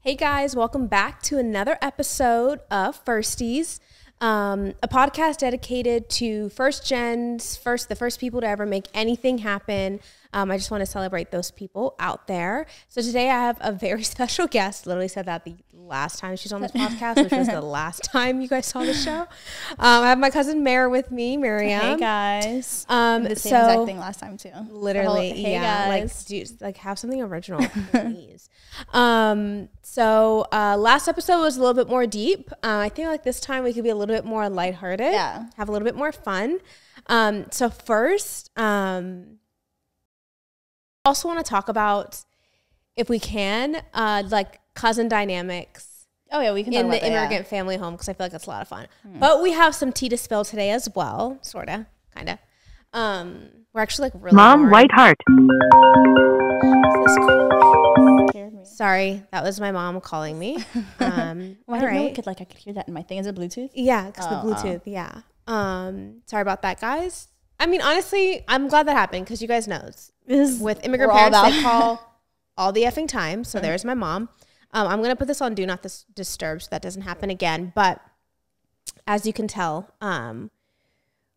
Hey guys, welcome back to another episode of Firsties, a podcast dedicated to first gens, the first people to ever make anything happen. I just want to celebrate those people out there. So today I have a very special guest. Literally said that the last time she's on this podcast, which was the last time you guys saw the show. I have my cousin Mare with me, Miriam. Hey guys. The same exact thing last time too. Literally, hey yeah. guys. Like have something original, please. Last episode was a little bit more deep. I think like this time we could be a little bit more lighthearted. Yeah. Have a little bit more fun. So first, also want to talk about, if we can, like cousin dynamics. Oh yeah, we can in talk the about that, immigrant family home, because I feel like that's a lot of fun. But we have some tea to spill today as well, sorta, kinda. We're actually like really Mom, boring. white heart. Sorry, that was my mom calling me. Well, I didn't know right. I could hear that in my thing. Is it Bluetooth? Yeah, because the Bluetooth. Yeah. Sorry about that, guys. I mean, honestly, I'm glad that happened because you guys know with immigrant parents, they call all the effing time. So there's my mom. I'm gonna put this on Do Not Disturb so that doesn't happen again. But as you can tell,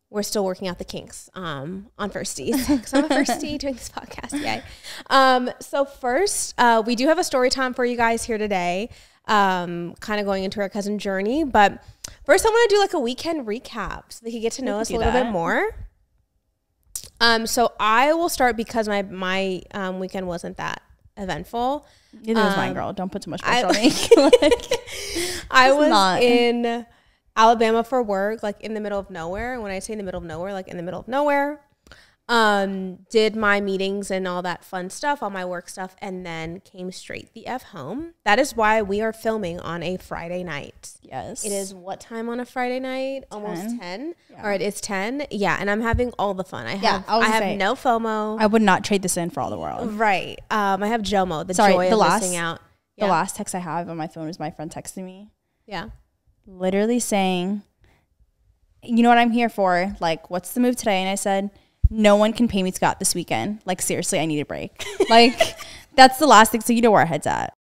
we're still working out the kinks on Firsties, because I'm a Firstie doing this podcast. Yay. So first, we do have a story time for you guys here today, kind of going into our cousin journey. But first, I want to do like a weekend recap so they can get to know us a little bit more. So I will start because my weekend wasn't that eventful. Neither was mine, girl. Don't put too much pressure on me. I was in Alabama for work, like in the middle of nowhere. And when I say in the middle of nowhere, like in the middle of nowhere, did my meetings and all that fun stuff, all my work stuff, and then came straight the F home. That is why we are filming on a Friday night. Yes. It is what time on a Friday night? 10. Almost 10. Yeah. Or it is 10. Yeah, and I'm having all the fun. I have no FOMO. I would not trade this in for all the world. Right. I have JOMO, the joy of missing out. The last text I have on my phone is my friend texting me. Yeah. Literally saying, you know what I'm here for? Like, what's the move today? And I said, no one can pay me Scott this weekend. Like, seriously, I need a break. Like, that's the last thing. So you know where our head's at.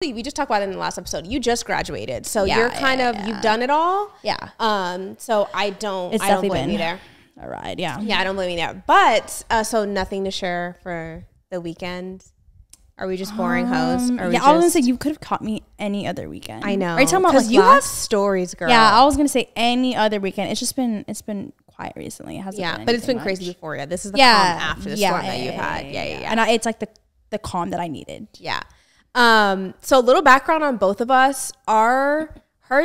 We just talked about it in the last episode. You just graduated. So you're kind of, you've done it all. Yeah. So I don't blame you there. All right. Yeah. Yeah, I don't blame you there. But, so nothing to share for the weekend? Are we just boring hoes? I was gonna say you could have caught me any other weekend. I know. Are you talking about like you have stories, girl? Yeah, I was gonna say any other weekend. It's been quiet recently. It hasn't. Yeah, but it's been crazy before. Yeah, this is the calm after the storm that you've had. Yeah. And it's like the calm that I needed. Yeah. So a little background on both of us. Her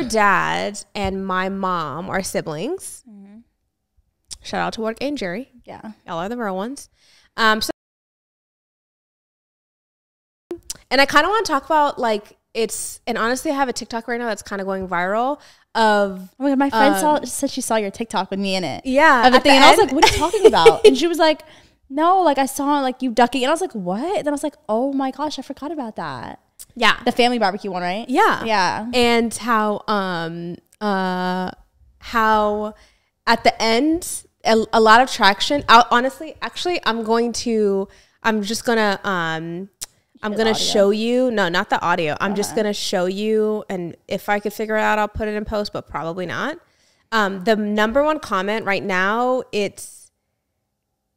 dad and my mom are siblings. Mm-hmm. Shout out to Work and Jerry. Yeah, y'all are the real ones. And I kind of want to talk about like and honestly, I have a TikTok right now that's kind of going viral of. Oh my God, my friend said she saw your TikTok with me in it. Yeah. Of the thing. And I was like, what are you talking about? And she was like, no, like I saw like you ducking. And I was like, what? And then I was like, oh my gosh, I forgot about that. Yeah. The family barbecue one, right? Yeah. Yeah. And how at the end, a lot of traction. Honestly, actually, I'm just gonna I'm going to show you. No, not the audio. I'm just going to show you. And if I could figure it out, I'll put it in post, but probably not. The number one comment right now,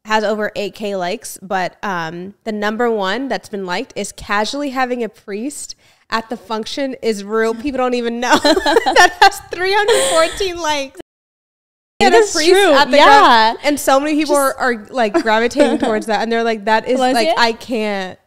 has over 8K likes. But the number one that's been liked is casually having a priest at the function is real. People don't even know. That has 314 likes. It is true. And so many people are like gravitating towards that. And they're like, that is like, I can't.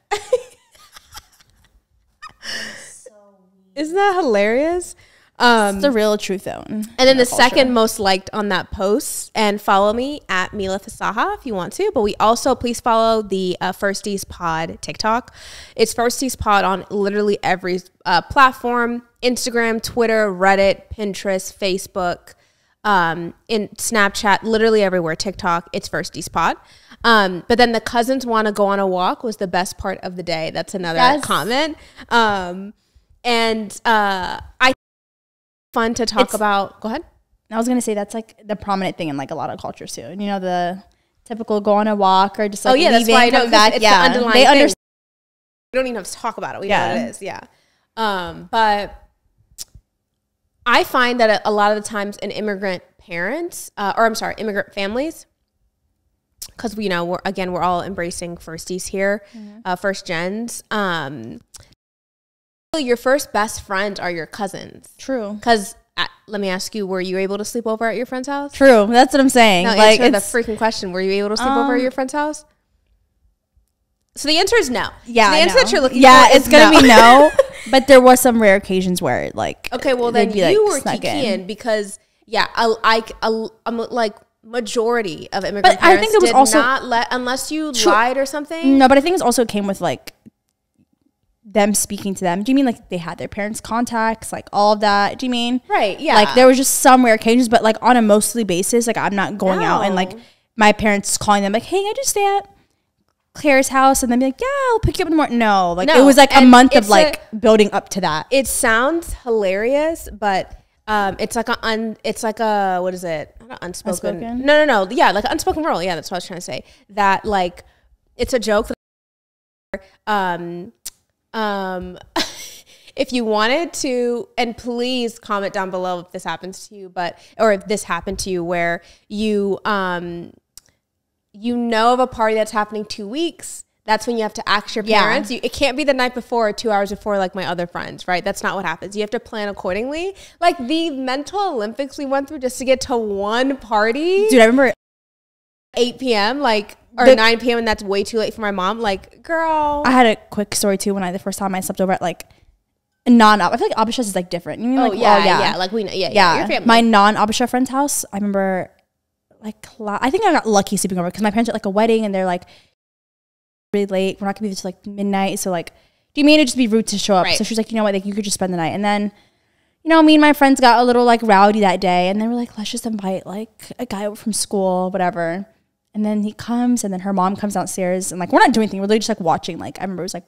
Isn't that hilarious? It's the real truth though. And then the second most liked on that post, and follow me at Mila Fasaha if you want to. But we also, please follow the Firsties Pod TikTok. It's Firsties Pod on literally every platform: Instagram, Twitter, Reddit, Pinterest, Facebook, in Snapchat, literally everywhere. TikTok, it's Firsties Pod. But then the cousins want to go on a walk was the best part of the day. That's another comment. And I fun to talk about. Go ahead. I was gonna say that's like the prominent thing in like a lot of cultures too. You know, the typical go on a walk or just like leaving, that's why I know, coming back. It's the underlying thing. We don't even have to talk about it. We know what it is. Yeah. But I find that a lot of the times in immigrant immigrant families, because we know we're all embracing firsties here, first gens. Your first best friends are your cousins. True. Because let me ask you, were you able to sleep over at your friend's house? True. That's what I'm saying. No, like, answer the freaking question. Were you able to sleep over at your friend's house? So the answer is no. Yeah. So the answer that you're looking for is it's going to be no. But there was some rare occasions where like. Okay, well then you were kikiing because I'm like majority of immigrant parents I think it was also not let unless you lied or something. No, but I think it also came with like them speaking to them. Do you mean like they had their parents' contacts, like all of that? Do you mean? Right, yeah. Like there was just some rare occasions, but like on a mostly basis, like I'm not going out and like my parents calling them like, hey, I just stay at Claire's house, and then be like, yeah, I'll pick you up in the morning. No, like it was like a month of like building up to that. It sounds hilarious, but it's like a what is it? Not unspoken. No. Yeah, like an unspoken rule. Yeah, that's what I was trying to say. That like it's a joke. If you wanted to, and please comment down below if this happens to you, or if this happened to you where you know of a party that's happening 2 weeks, that's when you have to ask your parents. It can't be the night before or 2 hours before like my other friends, right? That's not what happens. You have to plan accordingly. Like the mental Olympics we went through just to get to one party. Dude, I remember 8 p.m. like or 9 p.m. and that's way too late for my mom. Like, girl. I had a quick story too when the first time I slept over at like non-op. I feel like Abisha is like different. You mean like like we know, your family. My non-Abisha friend's house. I remember like I think I got lucky sleeping over because my parents had like a wedding and they're like really late. We're not gonna be there till like midnight. So like, do you mean it'd just be rude to show up? Right. So she's like, you know what, like you could just spend the night. And then, you know, me and my friends got a little like rowdy that day, and they were like, let's just invite like a guy over from school, whatever. And then he comes, and then her mom comes downstairs, and like we're not doing anything. We're literally just like watching. Like I remember it was like,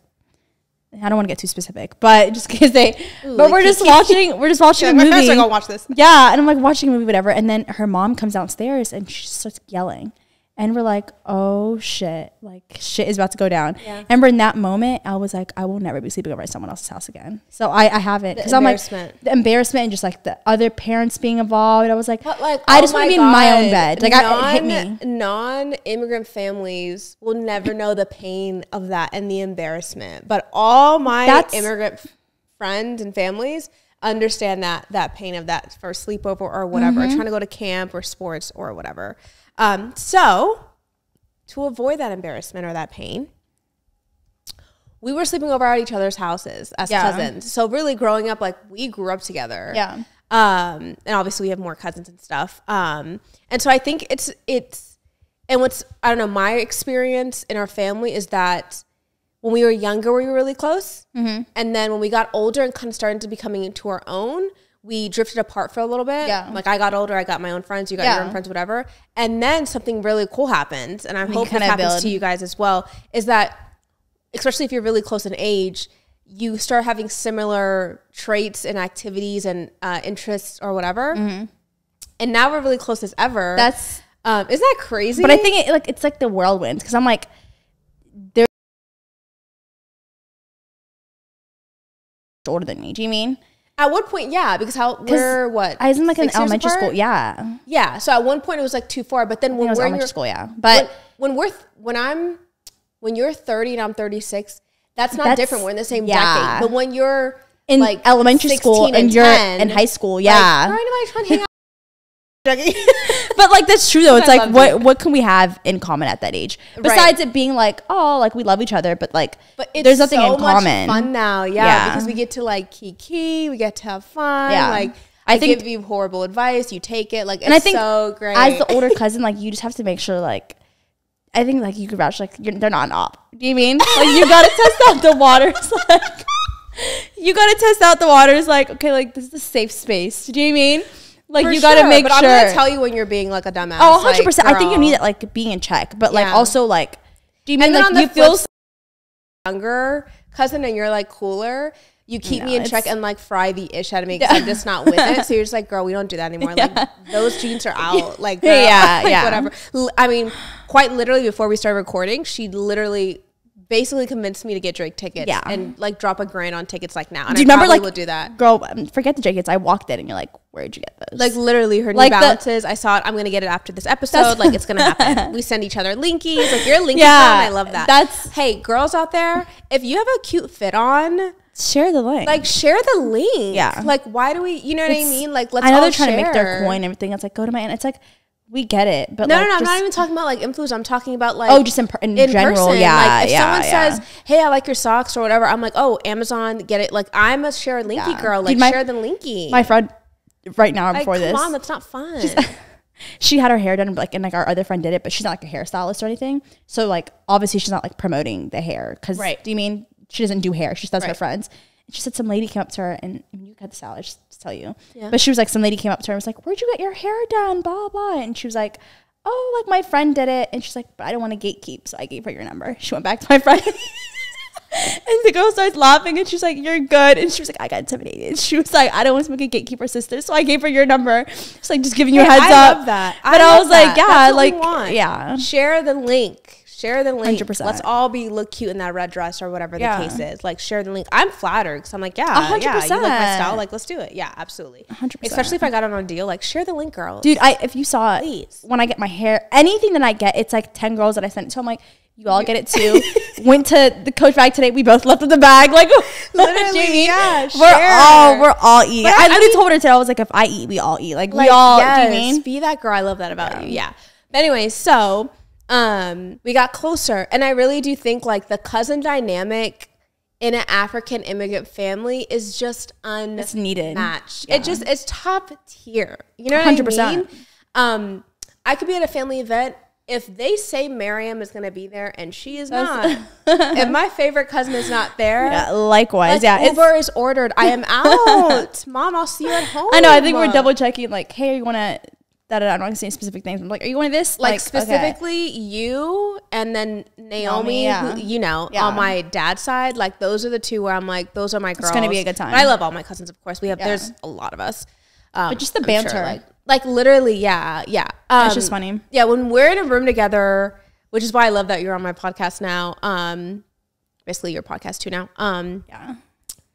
I don't want to get too specific, but just because but we're just watching. We're just watching a movie. My parents are gonna watch this. Yeah, and I'm like watching a movie, whatever. And then her mom comes downstairs, and she starts yelling, and we're like, oh shit, like shit is about to go down. Yeah. And in that moment, I was like, I will never be sleeping over at someone else's house again. So I haven't, because I'm like the embarrassment and just like the other parents being involved. I was like, I just want to be in my own bed. Like it hit me. Non-immigrant families will never know the pain of that and the embarrassment. But all my immigrant friends and families understand that pain of that first sleepover or whatever, trying to go to camp or sports or whatever. So to avoid that embarrassment or that pain, we were sleeping over at each other's houses as cousins. So really growing up, like we grew up together. Yeah. And obviously we have more cousins and stuff. And so I think and what's, I don't know, my experience in our family is that when we were younger, we were really close. And then when we got older and kind of started to becoming into our own, we drifted apart for a little bit. Yeah. Like I got older, I got my own friends, you got your own friends, whatever. And then something really cool happened, and I hope it happens to you guys as well, is that, especially if you're really close in age, you start having similar traits and activities and interests or whatever. And now we're really close as ever. That's isn't that crazy? But I think it's like the whirlwind, because I'm like, they're older than me. Do you mean? At what point, yeah, because we're what? I was in like an elementary school, yeah. Yeah, so at one point it was like 2-4, but then when we're in elementary school, yeah. But when you're 30 and I'm 36, that's not different. We're in the same decade. But when you're in like elementary school and you're in high school, yeah. Like, why am I trying to hang out? But like that's true though. It's like what can we have in common at that age besides it being like, oh, like we love each other, but there's nothing in common. Fun now, because we get to like kiki, we get to have fun. Yeah, like I think give you horrible advice, you take it, like it's, and I think so great. As the older cousin, like you just have to make sure, like I think like you could vouch like they're not an op. Do you mean like you gotta test out the waters? Like you gotta test out the waters. Like okay, like this is a safe space. Do you mean? Like, you got to make sure. But I'm going to tell you when you're being, like, a dumbass. Oh, 100%. Like, I think you need it, like, being in check. But, like, also, like, do you mean, like, you feel younger cousin and you're, like, cooler? You keep me in check and, like, fry the ish out of me because I'm just not with it. So you're just like, girl, we don't do that anymore. Like, those jeans are out. Like, girl, whatever. I mean, quite literally, before we started recording, she literally basically convinced me to get Drake tickets and like drop $1,000 on tickets like now. And do you remember like would do that? Girl, forget the tickets. I walked in and you're like, where'd you get those? Like literally her New Balances. I saw it. I'm gonna get it after this episode. Like it's gonna happen. We send each other linkies. Like you're a linky girl, and I love that. Hey, girls out there, if you have a cute fit on, share the link. Like share the link. Yeah. Like why do we? You know what I mean? Like let's. I know all they're trying share. to make their coin and everything. It's like go to my aunt. It's like. We get it, but no, I'm not even talking about like influence. I'm talking about like just in general, person. yeah. Like if someone says, "Hey, I like your socks" or whatever, I'm like, "Oh, Amazon, get it." Like I'm a share a linky girl. Like share the linky. My friend, right now like, before this, come on, that's not fun. She had her hair done, like, and like our other friend did it, but she's not like a hairstylist or anything. So like obviously she's not like promoting the hair because do you mean she doesn't do hair? She does her friends. And she said some lady came up to her, and you cut this out. I just tell you, but she was like, some lady came up to her and was like, "Where'd you get your hair done?" Blah blah, and she was like, "Oh, like my friend did it." And she's like, "But I don't want to gatekeep." So I gave her your number. She went back to my friend. And the girl starts laughing and she's like, "You're good." And she was like, "I got intimidated." She was like, "I don't want to be a gatekeeper sister." So I gave her your number. It's like just giving you a heads up. I love that. But I was like, yeah, like, yeah. Share the link. Share the link. 100%. Let's all look cute in that red dress or whatever the case is. Like share the link. I'm flattered because I'm like, 100%. You like my style. Like let's do it. Yeah, absolutely. 100%. Especially if I got it on a deal. Like share the link, girls. Dude, if you saw it, when I get my hair, anything that I get, it's like 10 girls that I sent it to. I'm like, you all get it too. Went to the Coach bag today. We both left with the bag. Like literally, yeah. We're all eating. I literally told her today. I was like, if I eat, we all eat. Like we all. Yes, do you mean? Be that girl. I love that about you. Yeah. But anyway, so we got closer, and I really do think like the cousin dynamic in an African immigrant family is just it's needed. Matched. It's top tier. You know what 100%. I mean? I could be at a family event. If they say Miriam is going to be there and she is not, if my favorite cousin is not there, likewise, Uber is ordered. I am out. Mom, I'll see you at home. I know. I think we're double checking. Like, hey, you want to? I'm not going to say specific things. I'm like, are you going to this? Like specifically you and then Naomi who, you know, on my dad's side. Like those are the two where I'm like, those are my girls. It's going to be a good time. But I love all my cousins, of course. There's a lot of us. But just the banter. Sure, like literally, yeah. It's just funny. Yeah, when we're in a room together, which is why I love that you're on my podcast now. Basically your podcast too now.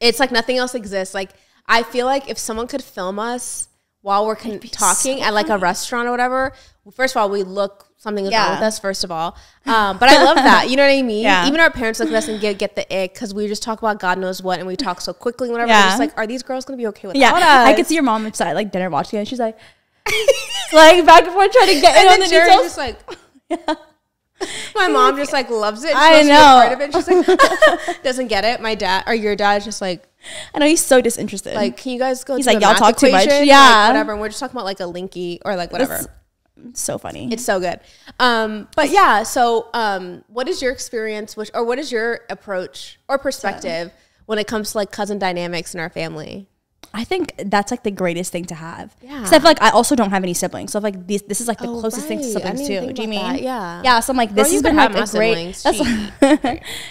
It's like nothing else exists. Like I feel like if someone could film us while we're talking at like a restaurant or whatever, first of all, we look something is wrong with us, first of all. But I love that. You know what I mean? Yeah. Even our parents look at us and get the ick because we just talk about God knows what and we talk so quickly whenever. We're just like, are these girls going to be okay with us? I could see your mom inside like dinner watching it and she's like, like back and forth trying to get in on the details. Just like, my mom just like loves it. She I know. Part of it. She's like, doesn't get it. My dad or your dad's just like, I know he's so disinterested. Like, can you guys go? He's to like, y'all talk too much. Yeah, like, whatever. And we're just talking about like a linky or like whatever. It's so funny. It's so good. But yeah. So, what is your experience, or what is your approach or perspective when it comes to like cousin dynamics in our family? I think that's like the greatest thing to have. Yeah. Because I feel like I also don't have any siblings. So like this is like the closest thing to siblings too. Do you mean? That. Yeah. Yeah. So I'm like, this has been like a great.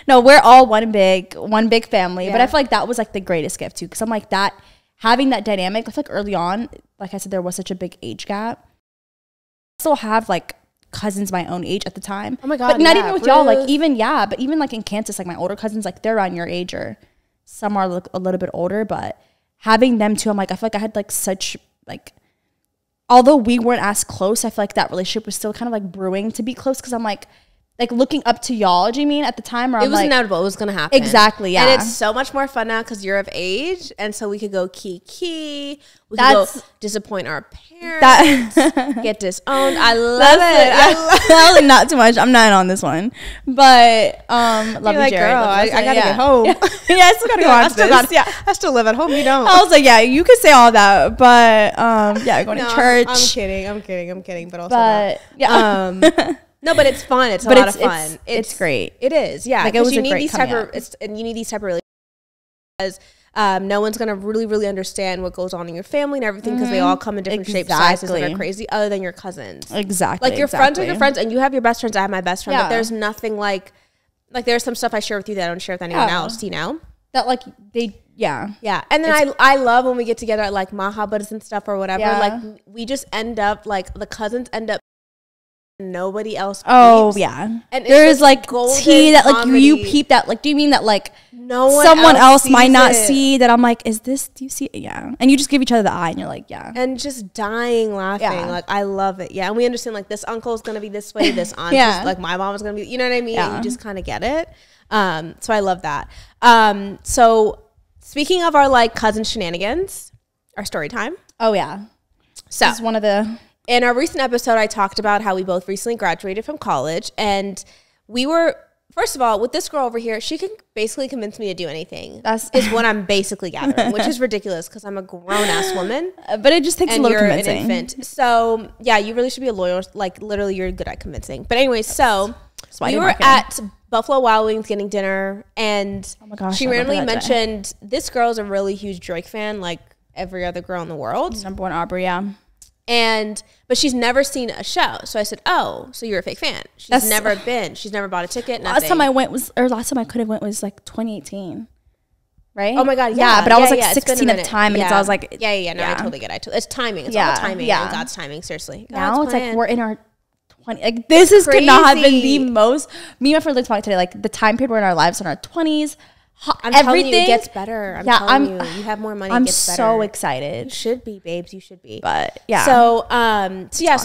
No, we're all one big family. Yeah. But I feel like that was like the greatest gift too. Because I'm like that, having that dynamic, I feel like early on, like I said, there was such a big age gap. I still have like cousins my own age at the time. Oh my God. But not even with y'all, like even, but even like in Kansas, like my older cousins, like they're around your age or some are like a little bit older, but having them too, I'm like, I feel like I had like such like, although we weren't as close, I feel like that relationship was still kind of like brewing to be close because I'm like looking up to y'all, do you mean, at the time? Or it was inevitable. It was going to happen. Exactly, yeah. And it's so much more fun now because you're of age. And so we could go kiki. We could go disappoint our parents. Get disowned. I love it. I love it. Not too much. I'm not on this one. But love you, like, Jared. Girl, I got to get home. Yeah, I still got to go on this. I still live at home. You don't. I was like, yeah, you could say all that. But going to church. I'm kidding. But also no, but it's fun. It's a lot of fun. It's great. It is, yeah. Like it was you a need great these type of, and you need these type of relationships because no one's gonna really understand what goes on in your family and everything because they all come in different shapes, sizes, and are crazy. Other than your cousins, exactly. Like your friends are your friends, and you have your best friends. I have my best friend, but there's nothing like there's some stuff I share with you that I don't share with anyone else. You know that like they. Yeah. And then I love when we get together at like Mahabas and stuff or whatever. Like we just end up like the cousins end up nobody else peeps. Oh yeah, and there's like tea that like you peep that, like, do you mean that like someone else might not see that? I'm like, is this, do you see it? Yeah. And you just give each other the eye and you're like, yeah. And just dying laughing. Yeah. Like, I love it. Yeah. And we understand like this uncle is going to be this way, this aunt is, like my mom is going to be, you know what I mean? Yeah. And you just kind of get it. So I love that. So speaking of our like cousin shenanigans, our story time. Oh yeah. So this is one of the, in our recent episode, I talked about how we both recently graduated from college, and we were, first of all, with this girl over here, she can basically convince me to do anything. Is what I'm basically gathering, which is ridiculous because I'm a grown-ass woman. But it just takes a little convincing. An infant. So, yeah, you really should be a lawyer. Like, literally, you're good at convincing. But anyway, so we were at Buffalo Wild Wings getting dinner, and she randomly mentioned, this girl's a really huge Drake fan, like every other girl in the world. Number one Aubrey, yeah. But she's never seen a show. So I said, oh, so you're a fake fan. She's never bought a ticket, nothing. Last time I could have went was like 2018. Right? Oh my God, yeah. But I was like 16 at the time, and I was like, no, I totally get it. It's timing. It's all timing. Yeah. And God's timing, seriously. Now it's like we're in our 20. Like, this could not have been the most, me and my friend talking today, like the time period we're in our lives in our 20s. I'm telling you, it gets better. I'm telling you, you have more money. I'm it gets better. so excited. You should be, babes. You should be. But yeah. So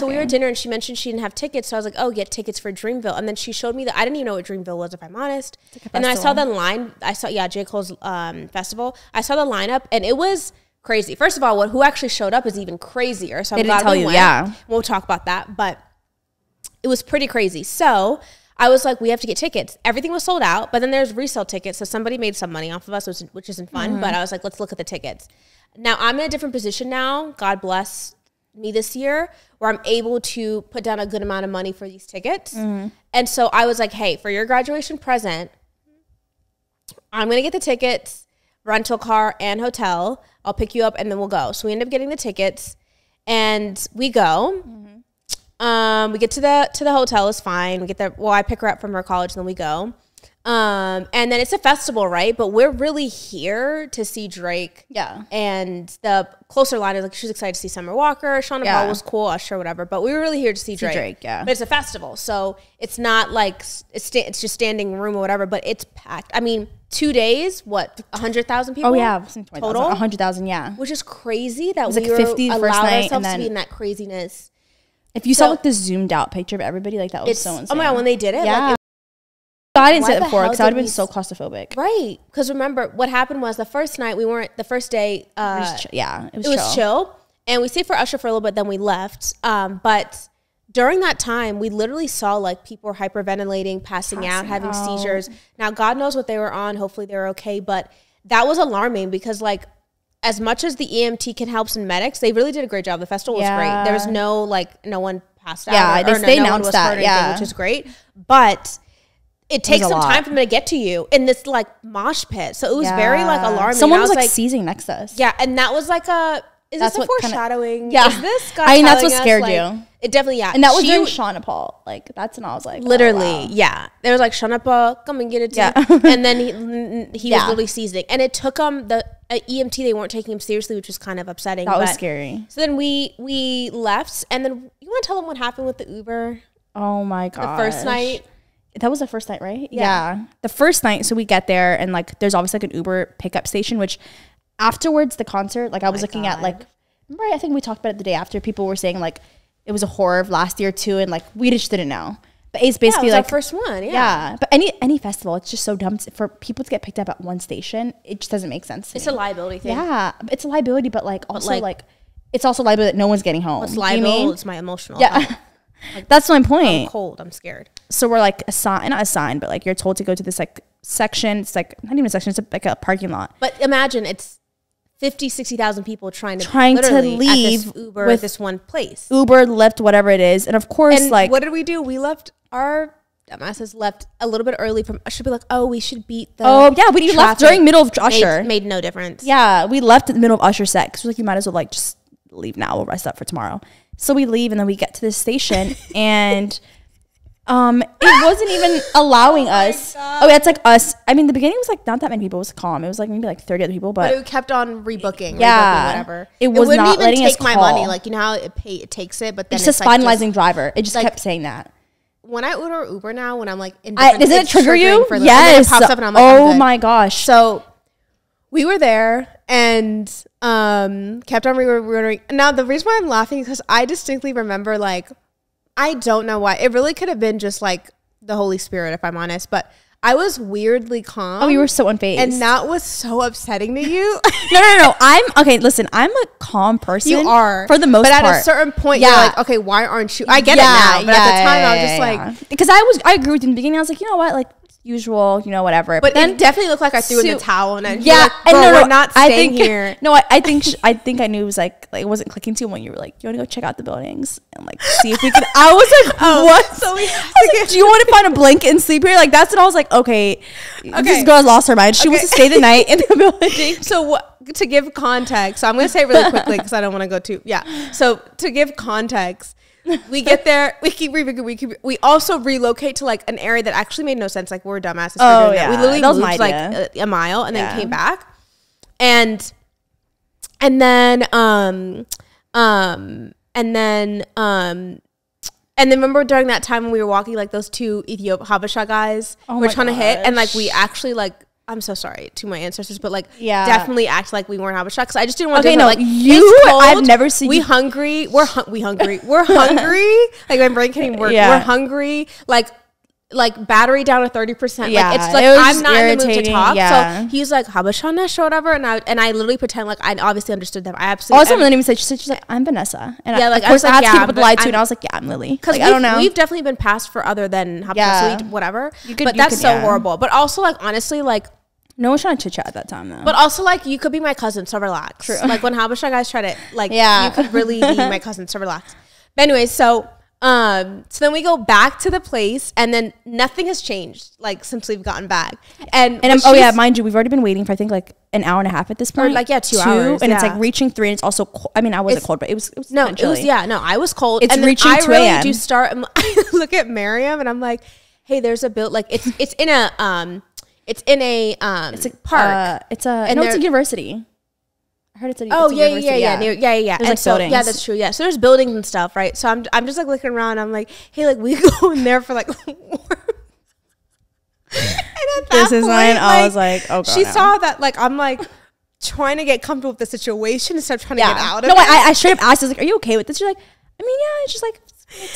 we were at dinner, and she mentioned she didn't have tickets. So I was like, oh, get tickets for Dreamville. And then she showed me that I didn't even know what Dreamville was, if I'm honest. And then I saw the line. J. Cole's festival. I saw the lineup, and it was crazy. First of all, who actually showed up is even crazier. So I'm glad we went. Yeah. We'll talk about that, but it was pretty crazy. So I was like, we have to get tickets. Everything was sold out, but then there's resale tickets. So somebody made some money off of us, which isn't fun. But I was like, let's look at the tickets. Now I'm in a different position now. God bless me this year, where I'm able to put down a good amount of money for these tickets. And so I was like, hey, for your graduation present, I'm going to get the tickets, rental car and hotel. I'll pick you up and then we'll go. So we end up getting the tickets and we go. We get to the hotel, is fine. We get there. Well, I pick her up from her college, and then we go. And then it's a festival, right? But we're really here to see Drake. Yeah. And the closer line is like, she's excited to see Summer Walker. Shauna Ball was cool, Usher, whatever. But we were really here to see Drake. Yeah. But it's a festival, so it's not like it's just standing room or whatever. But it's packed. I mean, 2 days, what, 100,000 people? Oh yeah, total 100,000. Yeah. Which is crazy that we were 50 the first night, ourselves to be in that craziness. If you saw like the zoomed out picture of everybody, like that was so insane. Oh my God, when they did it, yeah. I didn't say it before because I would have been so claustrophobic. Right. Because remember, what happened was the first night, the first day, it was chill. And we stayed for Usher for a little bit, then we left. But during that time, we literally saw like people were hyperventilating, passing out, having seizures. Now, God knows what they were on. Hopefully they were okay. But that was alarming because like, as much as the EMT can help some medics, they really did a great job. The festival was great. There was no one passed out. Yeah, they announced that. Anything, which is great. But it takes some time for them to get to you in this like mosh pit. So it was very like alarming. Someone was like seizing next to us. Yeah, and that was like is this a foreshadowing? Yeah. Is this God that's what scared you. It definitely, yeah. And that was during Shauna Paul. Like, that's when I was like, literally, oh, wow. Yeah. There was like, Shauna Paul, come and get it. Yeah. And then he was literally seizing. And it took the EMT, they weren't taking him seriously, which was kind of upsetting. That was scary. So then we left. And then, you want to tell them what happened with the Uber? Oh my God. The first night. That was the first night, right? Yeah. The first night, so we get there and like, there's obviously like an Uber pickup station, which afterwards the concert, like I was looking at like, remember, I think we talked about it the day after. People were saying like it was a horror of last year too, and like we just didn't know. But it's basically it was like our first one, yeah. But any festival, it's just so dumb for people to get picked up at one station. It just doesn't make sense. It's a liability thing. Yeah, it's a liability, but like also like it's also liability that no one's getting home. What's liable? It's my emotional. Yeah, like, that's my point. I'm cold. I'm scared. So we're like not assigned, but like you're told to go to this like section. It's like not even a section. It's like a parking lot. But imagine it's 50,000-60,000 people trying to leave at this Uber with this one place. Uber, Lyft, whatever it is. And of course, and like, what did we do? We left our dumbasses left a little bit early from. I should be like, oh, we should beat the. Oh yeah, we left during middle of Usher. Made no difference. Yeah, we left in the middle of Usher set because we're like, you might as well like just leave now. We'll rest up for tomorrow. So we leave and then we get to this station and It wasn't even allowing us. Oh yeah, it's like us. I mean, the beginning was like not that many people. It was calm. It was like maybe like 30 other people, but it kept on rebooking. Yeah, whatever. It was wouldn't not even letting us take my call. money. Like, you know how it takes it, but then it's just like finalizing driver. It just like, kept saying that. When I order Uber now, when I'm like in doesn't it trigger you? For Yes. It pops up and I'm like, oh my gosh. So we were there and kept on reordering. Now the reason why I'm laughing is because I distinctly remember, like, I don't know why. It really could have been just like the Holy Spirit, if I'm honest, but I was weirdly calm. Oh, you were so unfazed. And that was so upsetting to you. No. Okay, listen, I'm a calm person. You are. For the most part. But at a certain point, you're like, okay, why aren't you? I get it now. But at the time, I was just like. Because I agree with you in the beginning. I was like, you know what? Like, usual, you know, whatever. But then it definitely looked like I threw in the towel. And yeah. Like, and no, we're not staying here. No, I think I knew it was like it wasn't clicking to when you were like, you want to go check out the buildings and like see if we can. I was like, what? So we do you want to find a blanket and sleep here? Like, that's when I was like, okay. This girl lost her mind. She wants to stay the night in the building. So to give context, so I'm going to say it really quickly because I don't want to go too. So to give context, we get there, we also relocate to like an area that actually made no sense. Like, we're dumbasses for doing that. We literally moved like a mile and then came back. And then remember during that time when we were walking, like those two Habesha guys were trying to hit, and like we actually like, I'm so sorry to my ancestors, but like definitely act like we weren't Habesha because I just didn't want to do that. Like, it's cold, I've never seen we hungry. We're hungry. We're hungry. Like, my brain can't even work. We're hungry. Like battery down to 30%. Yeah, like, it's like I'm not in the mood to talk. So he's like Habesha or whatever, and I literally pretend like I obviously understood them. I absolutely. Also, then even said she's like, I'm Vanessa, and yeah, like of course I had to keep up with the lie too, I'm, and I was like, yeah, I'm Lily. Because like, I don't know. We've definitely been passed for other than Habesha, so whatever. But that's so horrible. But also, like, honestly, like, no one's trying to chit chat at that time though. But also, like, you could be my cousin, so relax. True. Like, when Habesha guys try to, like, you could really be my cousin, so relax. But anyways, so then we go back to the place, and then nothing has changed, like, since we've gotten back. And mind you, we've already been waiting for I think like an hour and a half at this point. Or like 2 hours, and it's like reaching 3, and it's also cold. I mean, I wasn't cold, but it was I was cold. It's and reaching 2 really a.m. do start. I look at Miriam, and I'm like, hey, there's a like it's in a it's a park. It's a university. I heard it's a yeah. There's And like so, buildings. yeah, that's true. Yeah, so there's buildings and stuff, right? So I'm just like looking around. I'm like, hey, like, we go in there for like warm. And at that point, I was like, oh god. She saw that, like, I'm like trying to get comfortable with the situation instead of trying to get out of it. No, I straight up asked, I was like, are you okay with this? She's like, I mean, yeah, it's just like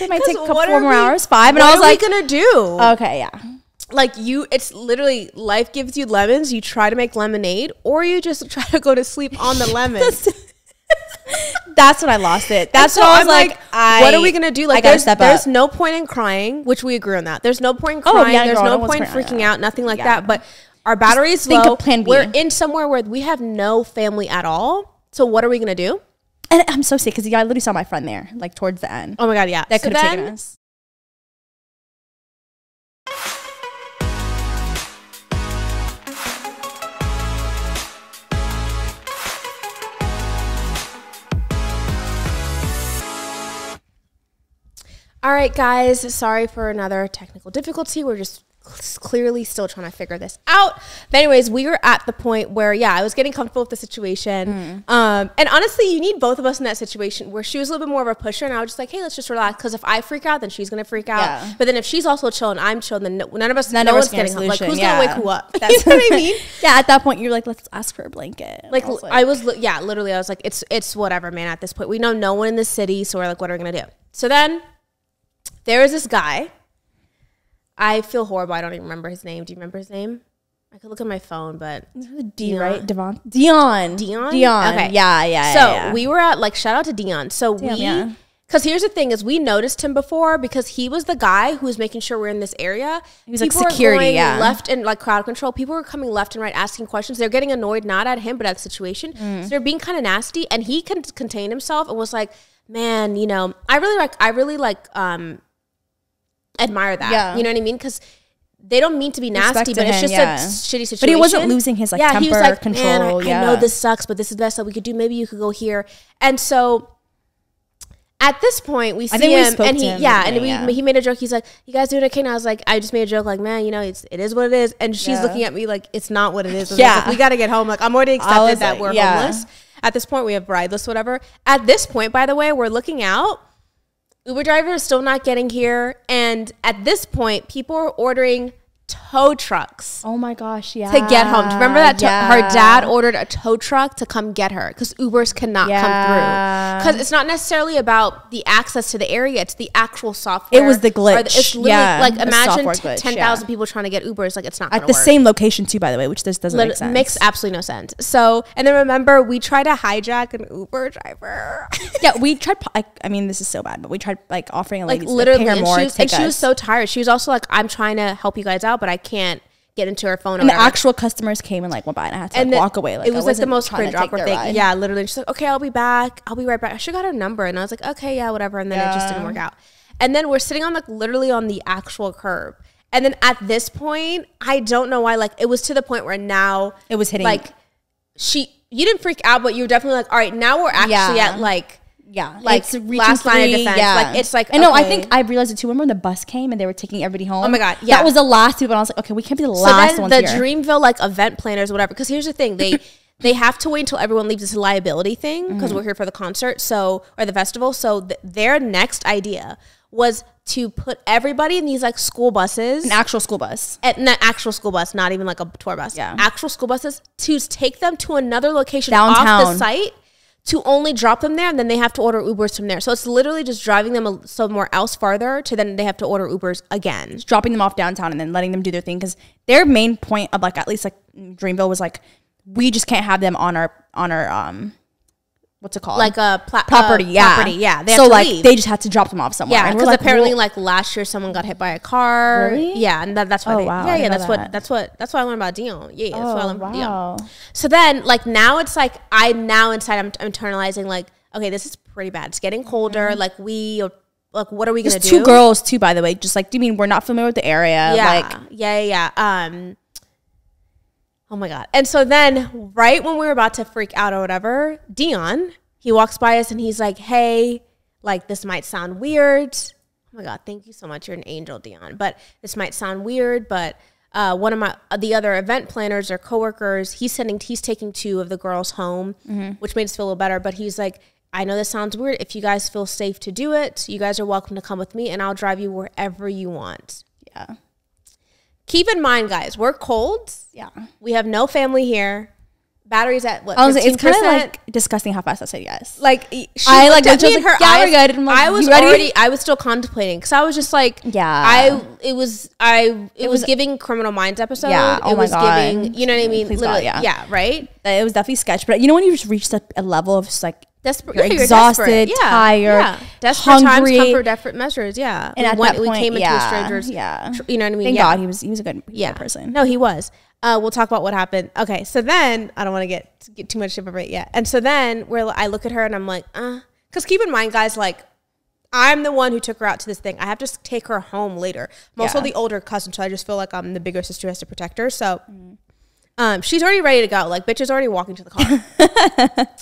it might take a couple more hours, 5. And I was like, what are we gonna do? Okay, yeah. Like, it's literally, life gives you lemons. You try to make lemonade, or you just try to go to sleep on the lemons. That's when I lost it. That's when I was like, what are we going to do? Like, there's no point in crying, which we agree on that. There's no point in crying. There's no point in freaking out, nothing like that. But our battery is low. We're in somewhere where we have no family at all. So what are we going to do? And I'm so sick because I literally saw my friend there, like towards the end. Oh my God, yeah. That could have taken us. All right, guys, sorry for another technical difficulty. We're just clearly still trying to figure this out. But anyways, we were at the point where, I was getting comfortable with the situation. And honestly, you need both of us in that situation where she was a little bit more of a pusher, and I was just like, hey, let's just relax. Because if I freak out, then she's going to freak out. Yeah. But then if she's also chill and I'm chill, then no one's getting home. Like, who's going to wake who up? That's what I mean. Yeah, at that point, you're like, let's ask for a blanket. Like, I was literally, I was like, it's whatever, man. At this point, we know no one in the city, so we're like, what are we going to do? So then there is this guy. I feel horrible. I don't even remember his name. Do you remember his name? I could look at my phone, but right? Dion. Okay. Yeah. So we were at, like, shout out to Dion. So because here's the thing is we noticed him before because he was the guy who was making sure we're in this area. He was like security, left and like crowd control. People were coming left and right asking questions. They're getting annoyed, not at him, but at the situation. So they're being kind of nasty, and he can contain himself and was like, man, you know, I really admire that. Yeah. You know what I mean? Because they don't mean to be nasty, but it's just a shitty situation. But he wasn't losing his temper, he was like, control. Man, I know this sucks, but this is the best that we could do. Maybe you could go here. And so At this point, we see him, and he made a joke. He's like, "You guys doing okay?" And I was like, "I just made a joke, like, man, you know, it is what it is." And she's looking at me like, "It's not what it is." Like, we got to get home. Like, I'm already accepted that we're homeless. At this point, we have rideless, whatever. At this point, by the way, we're looking out. Uber driver is still not getting here, and at this point, people are ordering tow trucks. Oh my gosh, yeah. To get home. Do you remember that? Her dad ordered a tow truck to come get her because Ubers cannot come through. Because it's not necessarily about the access to the area, it's the actual software. It was the glitch. It's literally like, imagine 10,000 people trying to get Ubers. Like, it's not going to work. At the same location too, by the way, which this doesn't make sense. Makes absolutely no sense. So, and then remember, we tried to hijack an Uber driver. We tried, I mean, this is so bad, but we tried like offering a lady like, literally, to pay her more to take us. She was so tired. She was also like, I'm trying to help you guys out, but I can't get into her phone. And the actual customers came and like went by, and I had to walk away. Like, it was like the most cringe awkward thing. Yeah, literally. She's like, "Okay, I'll be back. I'll be right back." I should have got her number, and I was like, "Okay, yeah, whatever." And then it just didn't work out. And then we're sitting on like literally on the actual curb. And then at this point, I don't know why, like, it was to the point where now it was hitting. Like, you didn't freak out, but you were definitely like, all right, now we're actually at like. Yeah, like it's last line of defense. Like, it's like, I know. I think I realized it too. Remember when the bus came and they were taking everybody home? Oh my god, yeah, that was the last people. And I was like, okay, we can't be the last ones here. The Dreamville like event planners, whatever. Because here's the thing, they have to wait until everyone leaves. This liability thing because we're here for the concert, or the festival. So their next idea was to put everybody in these like school buses, an actual school bus, not even like a tour bus. Yeah, actual school buses to take them to another location downtown off the site. To only drop them there, and then they have to order Ubers from there. So it's literally just driving them somewhere else farther to then they have to order Ubers again. Just dropping them off downtown and then letting them do their thing. Because their main point of like, at least like Dreamville was like, we just can't have them on our what's it called? Like a property. Yeah. They so like leave. They just had to drop them off somewhere. Yeah, because like, apparently like last year someone got hit by a car. Really? Yeah, and that's why. That's what I learned about Dion. Yeah, that's what I learned about Dion. So then like now it's like I'm internalizing like, okay, this is pretty bad. It's getting colder. Like what are we gonna do? Two girls too, by the way. Just like, do you mean we're not familiar with the area? Yeah. Oh my God. And so then right when we were about to freak out or whatever, Dion, he walks by us and he's like, hey, like this might sound weird. Oh my God. Thank you so much. You're an angel, Dion. But this might sound weird, but one of the other event planners or coworkers, he's taking two of the girls home, which made us feel a little better. But he's like, I know this sounds weird. If you guys feel safe to do it, you guys are welcome to come with me and I'll drive you wherever you want. Yeah. Keep in mind, guys, we're cold. Yeah. We have no family here. Batteries at what? Honestly, it's kind of like disgusting how fast I said yes. Like I like looked at her. Yeah, we're good. Like, I was still contemplating because I was just like, yeah. It was giving Criminal Minds episode. Yeah. Oh my God. Giving, you know what I mean? Please God, yeah. Right. It was definitely sketch, but you know when you just reached a level of just like desperate, you're exhausted, tired, desperate hungry. times come for desperate measures. Yeah. And at that point, we came into a stranger's. Yeah. You know what I mean? Thank God he was a good person. No, he was. We'll talk about what happened. Okay, so then I don't want to get too much shit over it yet. And so then I look at her and I'm like, because keep in mind, guys, like I'm the one who took her out to this thing. I have to take her home later. I'm also the older cousin, so I just feel like I'm the bigger sister who has to protect her. So she's already ready to go. Like bitch is already walking to the car.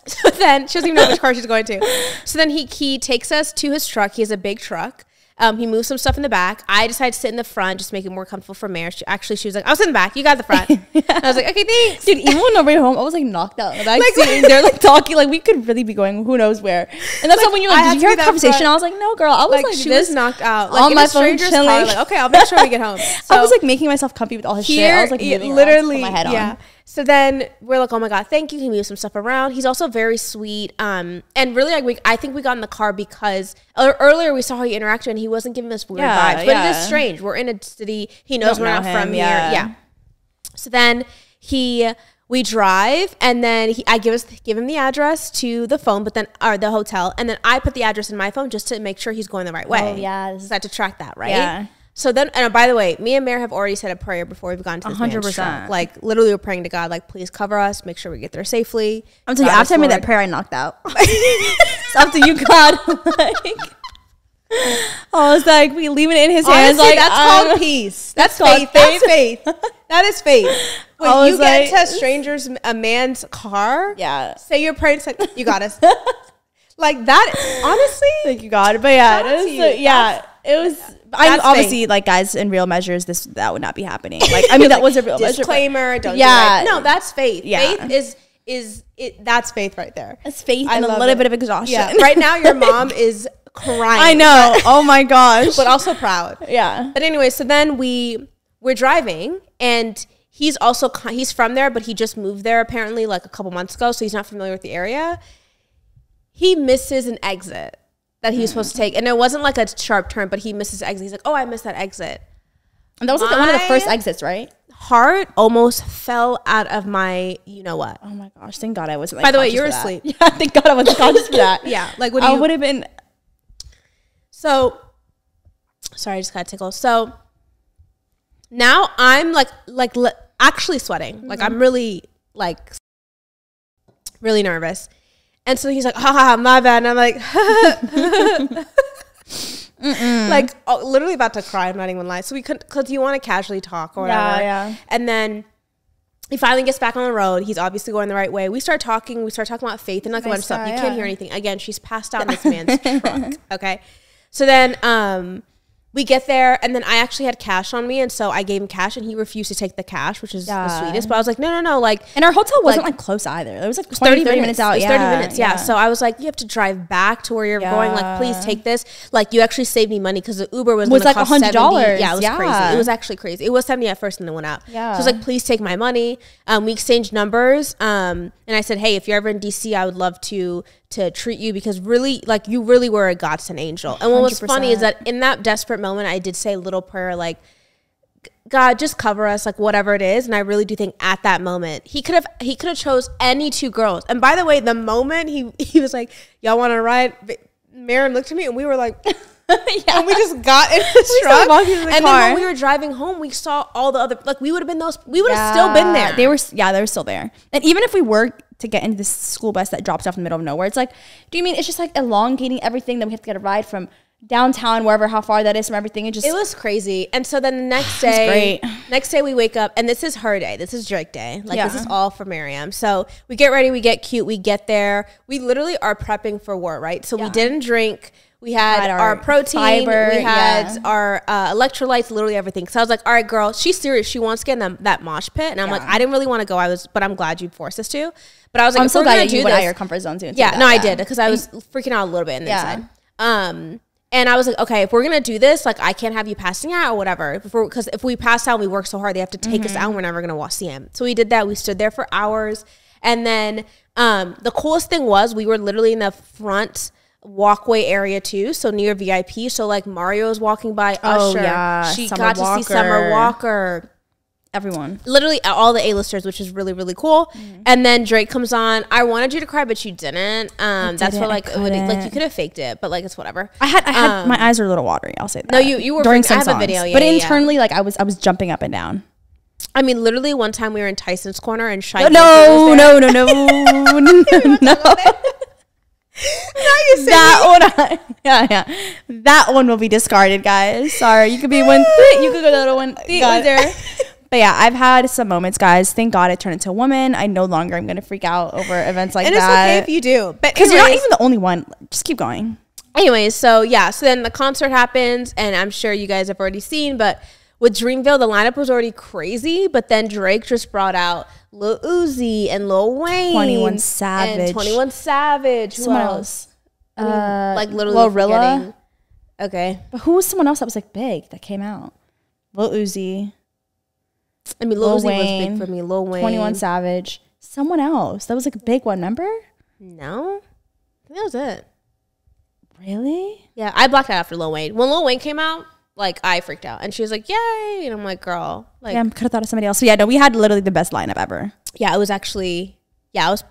So then she doesn't even know which car she's going to. So then he takes us to his truck. He has a big truck. He moved some stuff in the back. I decided to sit in the front, just make it more comfortable for Mare. She was like, I'll sit in the back. You got the front. I was like, okay, thanks. Dude, even when nobody home, I was like knocked out. Like, they're like talking, like we could really be going who knows where. And that's like, when you're like, did you hear a conversation? Front. I was like, no, girl. I was like she was knocked out. Like, on my phone chilling. Car, like, okay, I'll make sure we get home. So I was like making myself comfy with all his shit. I was like literally put my head on. So then we're like, oh my God, thank you. He moved some stuff around. He's also very sweet. And really, like, I think we got in the car because earlier we saw how he interacted and he wasn't giving us weird vibes. But it is strange. We're in a city. He knows we're not from here. Yeah. So then we drive and then I give him the address to the phone, or the hotel. And then I put the address in my phone just to make sure he's going the right way. Oh, yeah. So I had to track that, right? Yeah. So then, and by the way, me and Mare have already said a prayer before we've gone to this 100%. Like literally, we're praying to God, like, please cover us, make sure we get there safely. I'm telling you, after I made that prayer, I knocked out. It's up to you, God. I was like, we leaving it in his hands. Like that's called peace. That's faith. That's faith. That is faith. When you get to a man's car, yeah, say your prayer. It's like, you got us. Like that, honestly. Thank you, God. But yeah, it was. I obviously faith. Like, guys, in real measures, that would not be happening. Like, I mean, that was a real disclaimer. measure. Don't do it. No, that's faith. Yeah. Faith is that's faith right there. It's faith and a little bit of exhaustion. Yeah. Right now, your mom is crying. I know. Oh my gosh. But also proud. Yeah. But anyway, so then we're driving, and he's from there, but he just moved there apparently like a couple months ago, so he's not familiar with the area. He misses an exit that he was supposed to take, and it wasn't like a sharp turn, but he misses exit. He's like, "Oh, I missed that exit." And that was like one of the first exits, right? Heart almost fell out of my, you know what? Oh my gosh! Thank God I wasn't. By the way, you were asleep. Yeah, thank God I wasn't conscious for that. Yeah, like I would have been. So, sorry, I just got tickled. So now I'm actually sweating. Like I'm really really nervous. And so he's like, haha, my bad. And I'm like, like literally about to cry. I'm not even lying. So we couldn't, because you want to casually talk or whatever. Yeah. And then he finally gets back on the road. He's obviously going the right way. We start talking about faith and like a bunch of stuff. You can't hear anything. Again, she's passed out in this man's truck. Okay. So then we get there, and then I actually had cash on me, and so I gave him cash, and he refused to take the cash, which is the sweetest. But I was like, no, like. And our hotel wasn't like close either. It was like 30 minutes out. It was 30 minutes, yeah. So I was like, you have to drive back to where you're going. Like, please take this. Like, you actually saved me money because the Uber was like $100. Yeah, it was crazy. It was actually crazy. It was 70 at first, and then went out. Yeah. So I was like, please take my money. We exchanged numbers, and I said, hey, if you're ever in DC, I would love to treat you, because really, like, you really were a godsend angel. And what was funny is that in that desperate moment, I did say a little prayer, like, God, just cover us, like, whatever it is. And I really do think at that moment, he could have chose any two girls. And by the way, the moment he was like, y'all want to ride? Maren looked at me, and we were like, yeah. And we just got in the truck. And then when we were driving home, we saw all the other, like, we would have still been there. They were still there. And even if we were to get into this school bus that drops off in the middle of nowhere, it's like, do you mean it's just like elongating everything that we have to get a ride from downtown, wherever, how far that is from everything? It was crazy. And so then the next day we wake up, and this is her day. This is Drake day. Like, this is all for Miriam. So we get ready, we get cute, we get there. We literally are prepping for war, right? So we didn't drink. We had our protein, fiber, we had our electrolytes, literally everything. So I was like, all right, girl, she's serious. She wants to get in that mosh pit. And I'm like, I didn't really want to go. But I'm glad you forced us to. But I was like, I'm so glad that you went out of your comfort zone too. Yeah, I did, because I was freaking out a little bit in the inside. And I was like, okay, if we're going to do this, like, I can't have you passing out or whatever. Because if we pass out and we work so hard, they have to take us out, and we're never going to see him. So we did that. We stood there for hours. And then the coolest thing was we were literally in the front walkway area too, so near VIP. So like Mario was walking by, Usher. She got to see Summer Walker. Everyone. Literally all the A-listers, which is really, really cool. And then Drake comes on. I wanted you to cry, but you didn't. That's what like you could have faked it, but like it's whatever. I had my eyes were a little watery. I'll say that. No, you were during some I have songs. A video, but internally, like I was jumping up and down. I mean, literally one time we were in Tyson's corner and Shai. No. That one will be discarded, guys. Sorry, you could be one. You could go to the other one. There. But yeah, I've had some moments, guys. Thank God I turned into a woman. I no longer am gonna freak out over events like that. And it's okay if you do, because you're not even the only one. Just keep going. Anyways, so then the concert happens, and I'm sure you guys have already seen, but with Dreamville, the lineup was already crazy, but then Drake just brought out Lil Uzi and Lil Wayne. 21 Savage. Someone else. I mean, like literally Glorilla. Okay. But who was someone else that was like big that came out? Lil Uzi. I mean, Lil Uzi was big for me. Lil Wayne. 21 Savage. Someone else. That was like a big one, remember? No. I think that was it. Really? Yeah, I blacked out after Lil Wayne. When Lil Wayne came out, like, I freaked out. And she was like, yay. And I'm like, girl. Like, yeah, I could have thought of somebody else. So, yeah, no, we had literally the best lineup ever. Yeah, it was actually, it was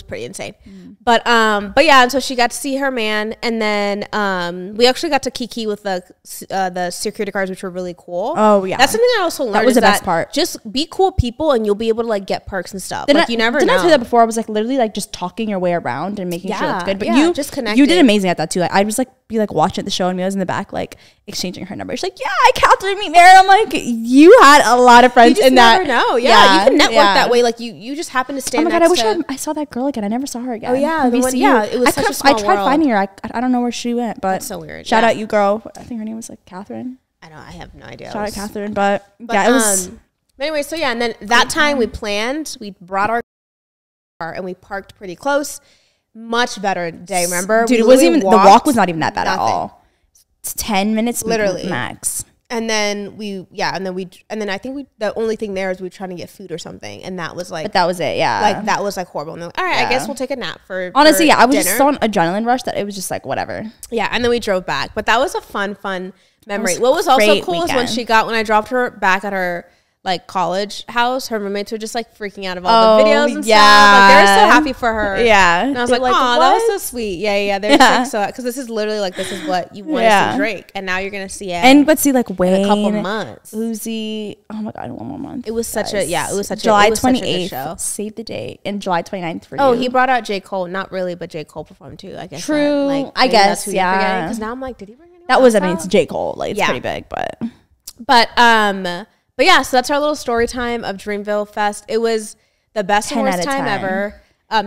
pretty insane. But yeah, and so she got to see her man. And then we actually got to kiki with the security guards, which were really cool. Oh, yeah. That's something I also learned. That was the best part. Just be cool people, and you'll be able to, like, get perks and stuff. You never know. Didn't I say that before? I was, like, literally, like, just talking your way around and making sure it's good. But you just connected. You did amazing at that, too. I was, like, be like watching the show, and Mia's in the back like exchanging her number. She's like, yeah, Catherine meet Mary. I'm like, you had a lot of friends in that. You just never know. Yeah, you can network that way. Like you just happen to stand. Oh my god, I wish I saw that girl again. I never saw her again. Oh yeah, the one, yeah. It was such a small world. I tried finding her. I don't know where she went, but that's so weird. Shout out you, girl. I think her name was like Catherine. I have no idea. Shout out Catherine, but yeah, it was. But anyway, so yeah, and then that time we brought our car and we parked pretty close. Much better day, remember? Dude, it wasn't even, the walk was not even that bad at all. It's 10 minutes literally max. And then and then I think the only thing there is we were trying to get food or something, and that was like, but that was it, yeah. Like that was like horrible. And like, all right, I guess we'll take a nap for honestly, for yeah. I was dinner. just so on adrenaline rush that it was just like whatever. Yeah, and then we drove back, but that was a fun memory. What was also cool is when I dropped her back at her like college house, her roommates were just like freaking out of all the videos and stuff. Like they were so happy for her. Yeah. And I was like, oh, that was so sweet. Yeah. They're like so, because this is literally like, this is what you want to see Drake. And now you're going to see it. But see like Wayne. In a couple months. Uzi. Oh my God, 1 more month. It was such a July 28th. Save the date. And July 29th for you. Oh, he brought out J. Cole. Not really, but J. Cole performed too, I guess. True. Like, I guess, yeah. Because now I'm like, did he bring anyone that was, else I mean, it's J. Cole. Like, it's pretty big, But yeah, so that's our little story time of Dreamville Fest. It was the best and worst time ever.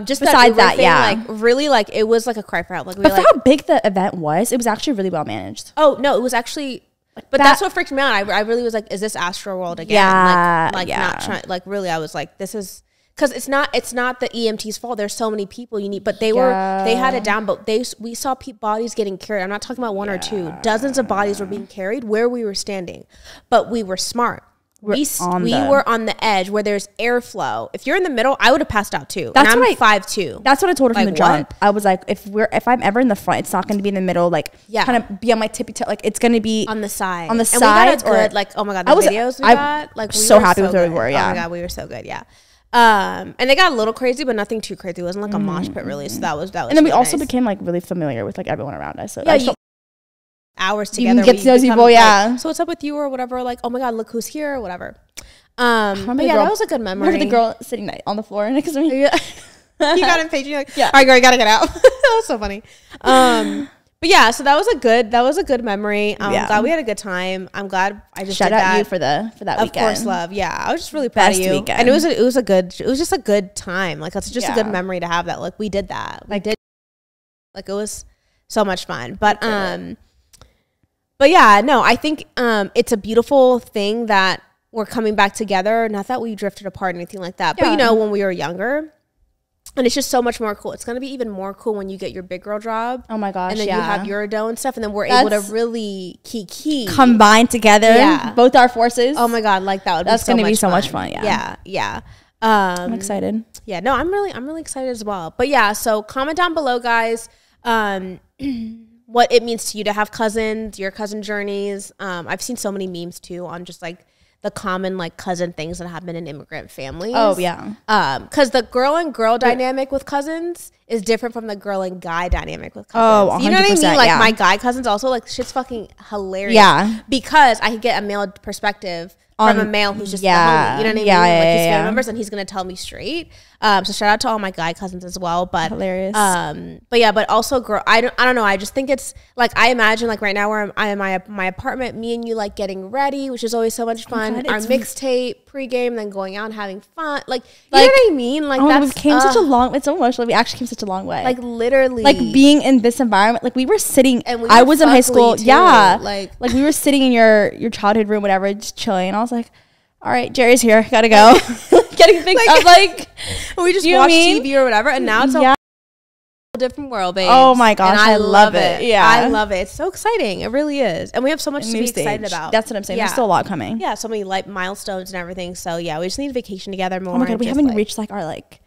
Just besides that, like really, like it was like a cry for help. Like, but for how big the event was, it was actually really well managed. Oh no, it was actually. But that's what freaked me out. I really was like, is this Astro World again? Yeah, not trying. Like really, I was like, this is because it's not the EMT's fault. There's so many people you need, but they had it down. But we saw bodies getting carried. I'm not talking about one or two. Dozens of bodies were being carried where we were standing, but we were smart. We were on the edge where there's airflow. If you're in the middle, I would have passed out too. That's what I'm 5'2". That's what I told her from the jump. I was like, if I'm ever in the front, it's not going to be in the middle. Like, kind of be on my tippy toe. Like, it's going to be on the side. On the side. And we got a good, like, oh my god, the videos we got. Like, we so happy with where we were. Yeah. Oh my god, we were so good. Yeah. And they got a little crazy, but nothing too crazy. It wasn't like a mosh pit really. So that was. And then we also became like really familiar with like everyone around us. So yeah. Hours together. You get to know people, yeah. So what's up with you or whatever? Like, oh my god, look who's here or whatever. But yeah, that was a good memory. Remember the girl sitting on the floor next to me? Yeah. You got impatient. You're like, all right, girl, you gotta get out. That was so funny. But yeah, so that was a good memory. I'm glad we had a good time. I'm glad I just shout out you for that weekend. Of course, love. Yeah, I was just really proud of you. Weekend. And it was just a good time. Like it's just a good memory to have that. Like we did that. Like it was so much fun. But yeah, no, I think it's a beautiful thing that we're coming back together. Not that we drifted apart or anything like that. But when we were younger. And it's just so much more cool. It's going to be even more cool when you get your big girl job. Oh my gosh, and then you have your dough and stuff. And then we're able to really combine together. Yeah. Both our forces. Oh my God, like that would be so much fun. That's going to be so much fun. Yeah. I'm excited. Yeah, no, I'm really excited as well. But yeah, so comment down below, guys, what it means to you to have cousins, your cousin journeys. I've seen so many memes too on just like the common like cousin things that happen in immigrant families. Oh yeah. Because the girl and girl dynamic with cousins is different from the girl and guy dynamic with Oh, cousins. 100%, you know what I mean? Like my guy cousins also like shit's fucking hilarious. Yeah. Because I could get a male perspective from a male who's just the homie. You know what I mean? Like his family members, and he's gonna tell me straight. So shout out to all my guy cousins as well. But hilarious. But also girl. I don't know. I just think it's like I imagine like right now where I am my apartment, me and you like getting ready, which is always so much fun. Our mixtape pregame, then going out and having fun. Like you know what I mean? Like we came such a long. It's so emotional. We actually came such a long way. Like literally, like being in this environment. Like we were sitting. And I was in high school. Too. Yeah. Like we were sitting in your childhood room, whatever, just chilling. And I was like, all right, Jerry's here. Gotta go. Getting picked up. Like we just watch TV or whatever, and now it's a different world, babe. Oh my gosh, I love it. Yeah, I love it. It's so exciting. It really is, and we have so much to be excited about. That's what I'm saying. There's still a lot coming. Yeah, so many like milestones and everything. So yeah, we just need a vacation together more. Oh my god, we haven't reached like our like.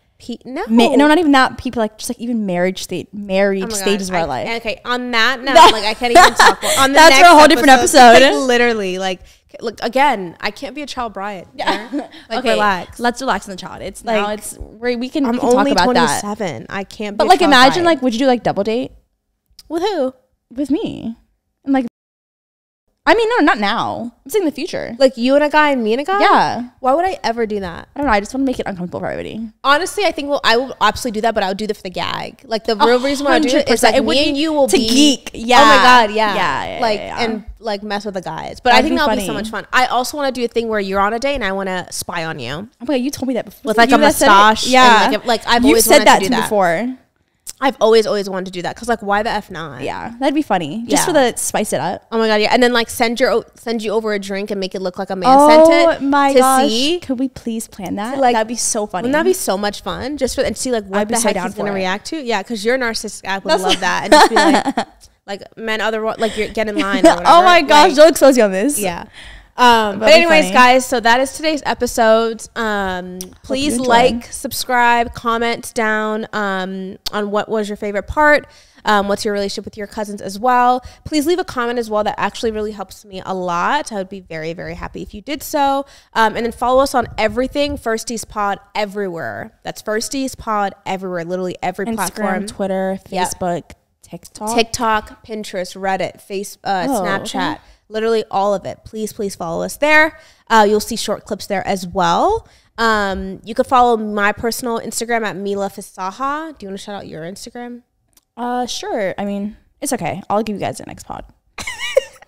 No, not even that. People like just like even marriage stages of our life. Okay, on that note, like I can't even talk. On the that's next for a whole different episode. Like, literally, like look again. I can't be a child bride. Yeah, like okay, relax. Let's relax on the child. It's like now it's we can. I'm only talk about 27. That. I can't. But like imagine like would you do like double date with who? With me and like I mean, no, not now. I'm saying in the future. Like you and a guy and me and a guy? Yeah. Why would I ever do that? I don't know. I just want to make it uncomfortable for everybody. Honestly, I think I will absolutely do that, but I would do that for the gag. Like the real reason why I do it is like me and you will to be geek. Yeah. Oh my god, yeah. Yeah. Like and like mess with the guys. But I think that'll be so much fun. I also want to do a thing where you're on a date and I want to spy on you. Oh my god, you told me that before. With like a mustache. Yeah. And like I've always wanted to do that before. I've always wanted to do that because like why the F not? Yeah, that'd be funny. Just for the spice it up. Oh my god, yeah, and then like send you over a drink and make it look like a man sent it. Oh my gosh, could we please plan that? Like that'd be so funny. Wouldn't that be so much fun? Just for and see like what the heck he's gonna react to. Yeah, because you're a narcissistic. I would love that and just be like men like you're get in line. Or whatever. Oh my gosh, don't expose you on this. Yeah. But anyways, guys, so that is today's episode. Please like, subscribe, comment down on what was your favorite part. What's your relationship with your cousins as well. Please leave a comment as well. That actually really helps me a lot. I would be very, very happy if you did so. And then follow us on everything Firsties Pod everywhere. That's Firsties Pod everywhere. Literally every platform. Twitter, Facebook, TikTok, Pinterest, Reddit, Snapchat. Okay. Literally all of it. Please follow us there. You'll see short clips there as well. You could follow my personal Instagram at Mila Fisaha. Do you want to shout out your Instagram? Sure. I mean, it's okay. I'll give you guys the next pod.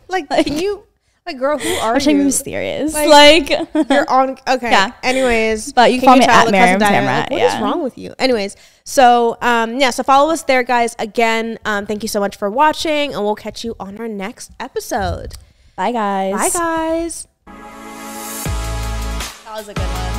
like, can you, like, girl, who are you? I'm trying to be mysterious. Like you're on. Okay. Yeah. Anyways, but you can follow me at Miriam Tamrat. What is wrong with you? Anyways, so so follow us there, guys. Again, thank you so much for watching, and we'll catch you on our next episode. Bye, guys. Bye, guys. That was a good one.